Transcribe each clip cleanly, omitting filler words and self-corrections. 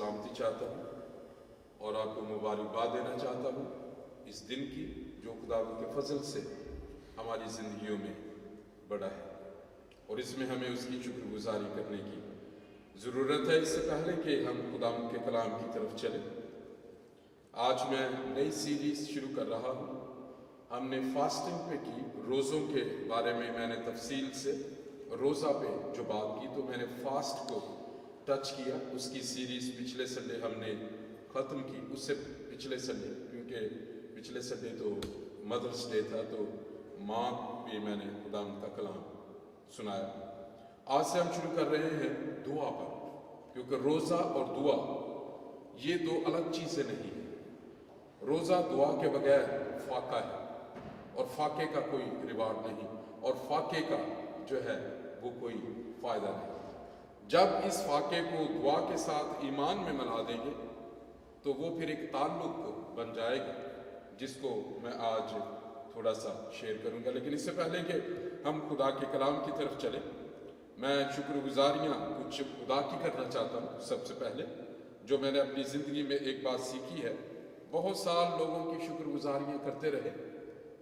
सलामती चाहता हूँ और आपको मुबारकबाद देना चाहता हूँ इस दिन की जो खुदा के फजल से हमारी ज़िंदगियों में बड़ा है और इसमें हमें उसकी शुक्रगुजारी करने की ज़रूरत है। इससे पहले कि हम खुदा के कलाम की तरफ चलें, आज मैं नई सीरीज़ शुरू कर रहा हूँ। हमने फास्टिंग पे की, रोज़ों के बारे में मैंने तफसील से रोज़ा पे जो बात की, तो मैंने फास्ट को टच किया। उसकी सीरीज़ पिछले संडे हमने ख़त्म की, उससे पिछले संडे, क्योंकि पिछले संडे तो मदर्स डे था, तो माँ पे मैंने खुदा का कलाम सुनाया। आज से हम शुरू कर रहे हैं दुआ पर, क्योंकि रोज़ा और दुआ ये दो अलग चीज़ें नहीं हैं। रोज़ा दुआ के बगैर फाका है और फाके का कोई रिवार्ड नहीं, और फाके का जो है वो कोई फ़ायदा नहीं। जब इस फाके को दुआ के साथ ईमान में मिला देंगे तो वो फिर एक ताल्लुक़ बन जाएगा, जिसको मैं आज थोड़ा सा शेयर करूंगा। लेकिन इससे पहले कि हम खुदा के कलाम की तरफ चलें, मैं शुक्रगुजारियाँ कुछ खुदा की करना चाहता हूँ। सबसे पहले जो मैंने अपनी ज़िंदगी में एक बात सीखी है, बहुत साल लोगों की शुक्रगुजारियाँ करते रहे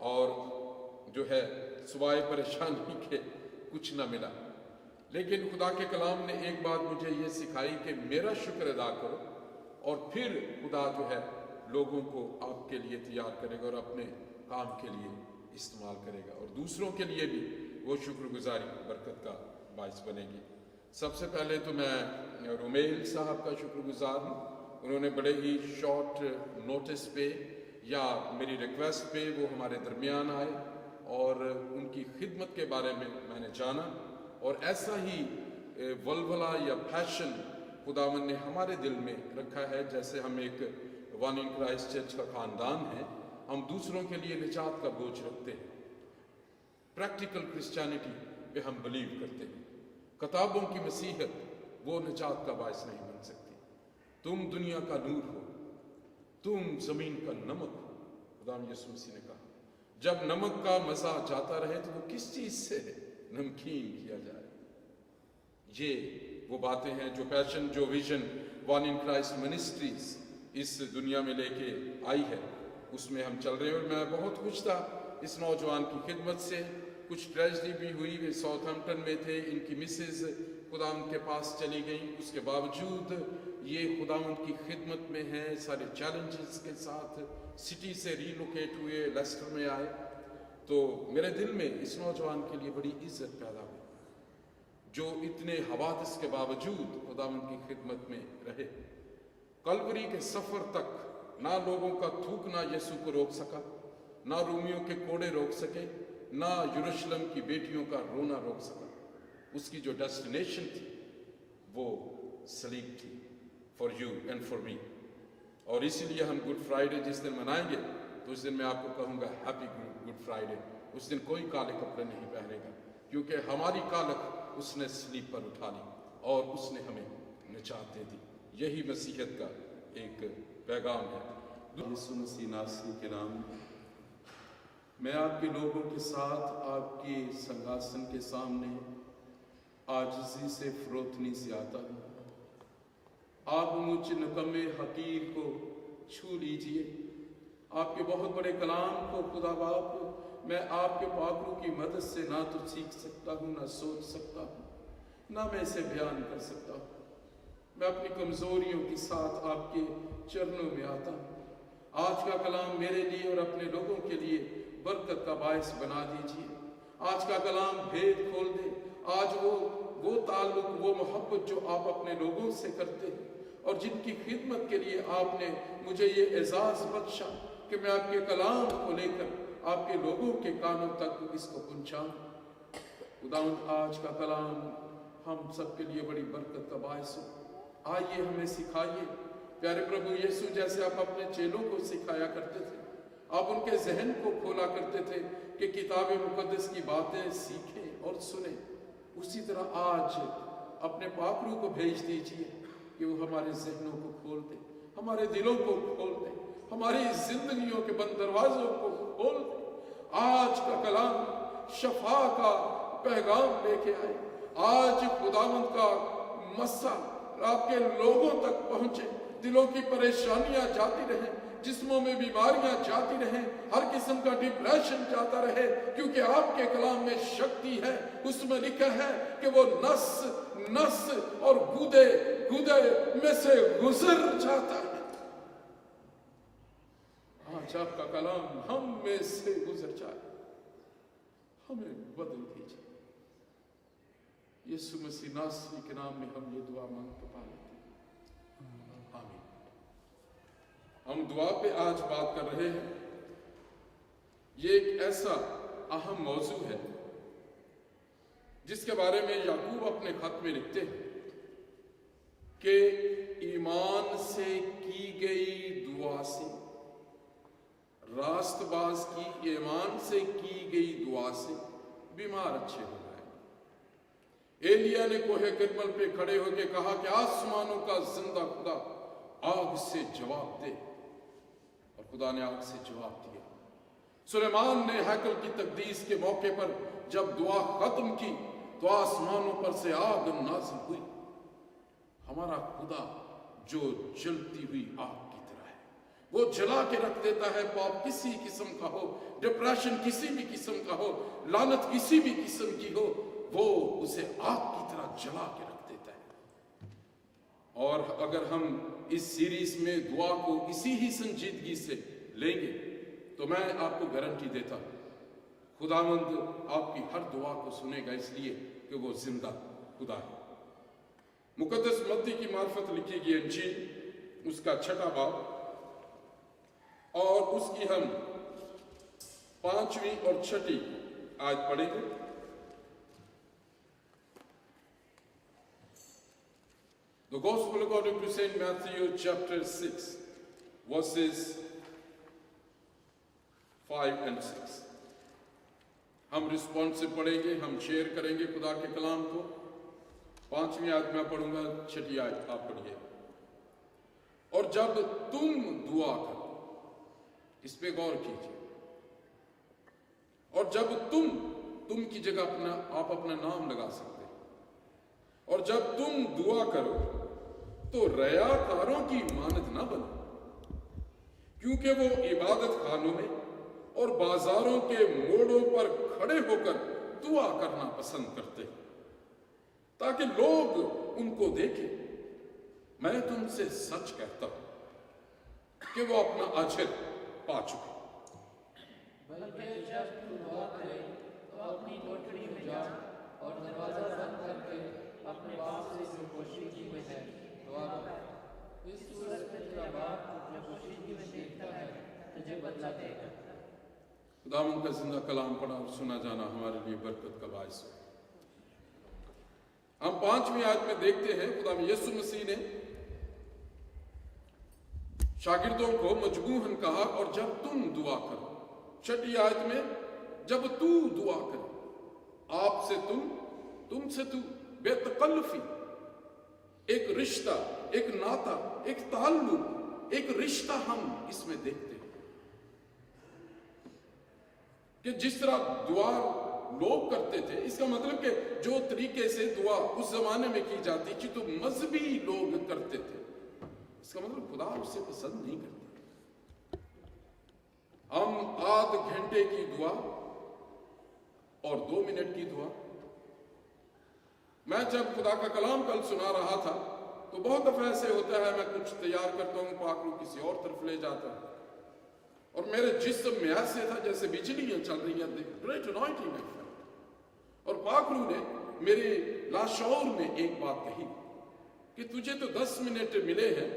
और जो है सिवाय परेशानी के कुछ न मिला। लेकिन खुदा के कलाम ने एक बात मुझे ये सिखाई कि मेरा शुक्र अदा करो, और फिर खुदा जो है लोगों को आपके लिए तैयार करेगा और अपने काम के लिए इस्तेमाल करेगा, और दूसरों के लिए भी वो शुक्रगुजारी बरकत का बाइस बनेगी। सबसे पहले तो मैं रुमेल साहब का शुक्रगुजार हूँ। उन्होंने बड़े ही शॉर्ट नोटिस पे या मेरी रिक्वेस्ट पे वो हमारे दरमियान आए और उनकी खिदमत के बारे में मैंने जाना, और ऐसा ही वलवला या पैशन खुदावन ने हमारे दिल में रखा है। जैसे हम एक वन इन क्राइस्ट चर्च का ख़ानदान है, हम दूसरों के लिए निजात का बोझ रखते हैं। प्रैक्टिकल क्रिश्चियनिटी पे हम बिलीव करते हैं। किताबों की मसीहत वो निजात का बायस नहीं बन सकती। तुम दुनिया का नूर हो, तुम ज़मीन का नमक हो। खुदा यीशु मसीह ने कहा जब नमक का मज़ा जाता रहे तो वो किस चीज़ से नमकीन किया जाए। ये वो बातें हैं जो पैशन, जो vision one in Christ ministries इस दुनिया में लेके आई है, उसमें हम चल रहे हैं। और मैं बहुत खुश था इस नौजवान की खिदमत से। कुछ ट्रेजिडी भी हुई, वे साउथहैम्पटन में थे, इनकी मिसेज खुदा के पास चली गई, उसके बावजूद ये खुदा की खिदमत में है। सारे चैलेंजेस के साथ सिटी से रीलोकेट हुए, लेस्टर में आए। तो मेरे दिल में इस नौजवान के लिए बड़ी इज्जत पैदा हुई, जो इतने हवादिस के बावजूद खुदा की खिदमत में रहे। कलवरी के सफ़र तक ना लोगों का थूकना यीशु को रोक सका, ना रोमियों के कोड़े रोक सके, ना यरूशलेम की बेटियों का रोना रोक सका। उसकी जो डेस्टिनेशन थी वो सलीब थी, for you and for me. और इसीलिए हम गुड फ्राइडे जिस दिन मनाएंगे, तो उस दिन मैं आपको कहूँगा हैप्पी गुड फ्राइडे। उस दिन कोई काले कपड़े नहीं पहनेगा, क्योंकि हमारी कालख उसने सलीब पर उठा ली और उसने हमें निजात दे दी। यही मसीहत का एक पैगाम है। यीशु मसीह नासरी के नाम में मैं आपके लोगों के साथ आपके संगासन के सामने आजिज़ी से फरोतनी से आता हूँ। आप मुझ नकम्मे हकीर को छू लीजिए। आपके बहुत बड़े कलाम को खुदा बाप मैं आपके पाकरू की मदद से ना तो सीख सकता हूँ, ना सोच सकता हूँ, ना मैं इसे बयान कर सकता हूँ। मैं अपनी कमज़ोरियों के साथ आपके चरणों में आता हूँ। आज का कलाम मेरे लिए और अपने लोगों के लिए बरकत का बायस बना दीजिए। आज का कलाम भेद खोल दे। आज वो ताल्लुक, वो मोहब्बत जो आप अपने लोगों से करते हैं और जिनकी खिदमत के लिए आपने मुझे ये एजाज़ बख्शा कि मैं आपके कलाम को लेकर आपके लोगों के कानों तक इसको पहुँचाऊँ। खुदावंद आज का कलाम हम सब के लिए बड़ी बरकत का बायस हो। आइए हमें सिखाइए प्यारे प्रभु यीशु, जैसे आप अपने चेलों को सिखाया करते थे, आप उनके जहन को खोला करते थे कि किताब मुकद्दस की बातें सीखें और सुने। उसी तरह आज अपने पाकरू को भेज दीजिए कि वो हमारे जहनों को खोल दे, हमारे दिलों को खोल दे, हमारी जिंदगियों के बंद दरवाजों को खोल दे। आज का कलाम शफा का पैगाम लेके आए। आज खुदावंद का मस्सा आपके लोगों तक पहुंचे, दिलों की परेशानियां जाती रहें, जिस्मों में बीमारियां जाती रहें, हर किस्म का डिप्रेशन जाता रहे, क्योंकि आपके कलाम में शक्ति है। उसमें लिखा है कि वो नस नस और गुदे गुदे में से गुजर जाता है। आज आपका कलाम हम में से गुजर जाए, हमें बदल दीजिए। यीशु मसीह नासरी के नाम में हम ये दुआ मांग के पा लेते हैं, आमीन। हम दुआ पे आज बात कर रहे हैं। ये एक ऐसा अहम मौजू है जिसके बारे में याकूब अपने खत में लिखते हैं कि ईमान से की गई दुआ से, रास्तबाज की ईमान से की गई दुआ से बीमार अच्छे हो गए। एलिया ने कोहे करमल पे खड़े होकर कहा कि आसमानों का जिंदा खुदा आग से जवाब दे, और खुदा ने आग से जवाब दिया। सुलेमान ने हैकल की तकदीस के मौके पर जब दुआ खत्म की तो आसमानों पर से आग नाज़िल हुई। हमारा खुदा जो जलती हुई आग की तरह है, वो जला के रख देता है। पाप किसी किस्म का हो, डिप्रेशन किसी भी किस्म का हो, लानत किसी भी किस्म की हो, वो उसे आग की तरह जला के रख देता है। और अगर हम इस सीरीज में दुआ को इसी ही संजीदगी से लेंगे तो मैं आपको गारंटी देता हूं खुदावंद आपकी हर दुआ को सुनेगा, इसलिए कि वो जिंदा खुदा है। मुकद्दस मत्ती की मार्फत लिखी गई इंजील उसका 6वां बाब और उसकी हम 5वीं और 6ठी आयत पढ़ेंगे। The Gospel according to Saint Matthew chapter 6 verses 5 and 6। हम रिस्पॉन्सिव पढ़ेंगे, हम शेयर करेंगे खुदा के कलाम को। 5वीं आयत मैं पढ़ूंगा, 6ठी आयत आप पढ़िए। और जब तुम दुआ करो, इस पे गौर कीजिए, और जब तुम की जगह आप अपना नाम लगा सकते हैं। और जब तुम दुआ करो तो रयाकारों की मानद ना बनो, क्योंकि वो इबादत खानों में और बाजारों के मोड़ों पर खड़े होकर दुआ करना पसंद करते हैं, ताकि लोग उनको देखें। मैं तुमसे सच कहता हूं कि वो अपना अजर पा चुके। बल्कि जब तुम दुआ करे तो अपनी कोठरी में जा और दरवाजा बंद करके अपने बाप से जो पोशीदगी में है दुआ कर। इस सूरत में तेरा बाप जो पोशीदगी में देखता है तुझे बदला देगा। खुदावंद का जिंदा कलाम पढ़ा और सुना जाना हमारे लिए बरकत का बायस हो। हम 5वीं आयत में देखते हैं खुदा यीशु मसीह ने शागिर्दों को मजबूरन कहा, और जब तुम दुआ करो। 6ठी आयत में जब तू दुआ करे, आपसे तुमसे तू, बेतकल्लुफी, एक रिश्ता, एक नाता, एक ताल्लुक, एक रिश्ता हम इसमें देखते हैं कि जिस तरह दुआ लोग करते थे, इसका मतलब कि जो तरीके से दुआ उस जमाने में की जाती थी तो मजहबी लोग करते थे, इसका मतलब खुदा उसे पसंद नहीं करता। हम आध घंटे की दुआ और 2 मिनट की दुआ। मैं जब खुदा का कलाम कल सुना रहा था तो बहुत दफा ऐसे होता है, मैं कुछ तैयार करता हूं, पाकरू किसी और तरफ ले जाता है और मेरे जिस्म में ऐसे था जैसे बिजलियां चल रही हैं, ग्रेट अनॉइंटिंग आई फेल्ट। और पाकरू ने मेरे लाशौर में एक बात कही कि तुझे तो 10 मिनट मिले हैं,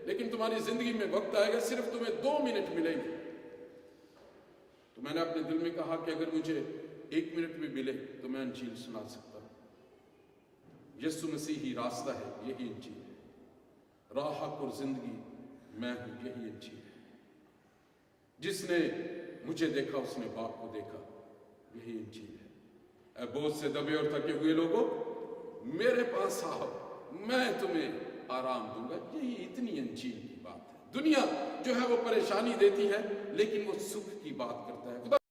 लेकिन तुम्हारी जिंदगी में वक्त आएगा सिर्फ तुम्हें 2 मिनट मिलेंगे। तो मैंने अपने दिल में कहा कि अगर मुझे 1 मिनट भी मिले तो मैं इंजील सुना सकता हूं। यीशु मसीह ही रास्ता है, यही इंजील है। राह, हक और जिंदगी मैं हूं, यही इंजील है। जिसने मुझे देखा उसने बाप को देखा, यही इंजील है। बोझ से दबे और थके हुए लोगों, मेरे पास आओ, मैं तुम्हें आराम दूंगा। यही इतनी इंजील की बात है। दुनिया जो है वो परेशानी देती है, लेकिन वो सुख की बात करता है।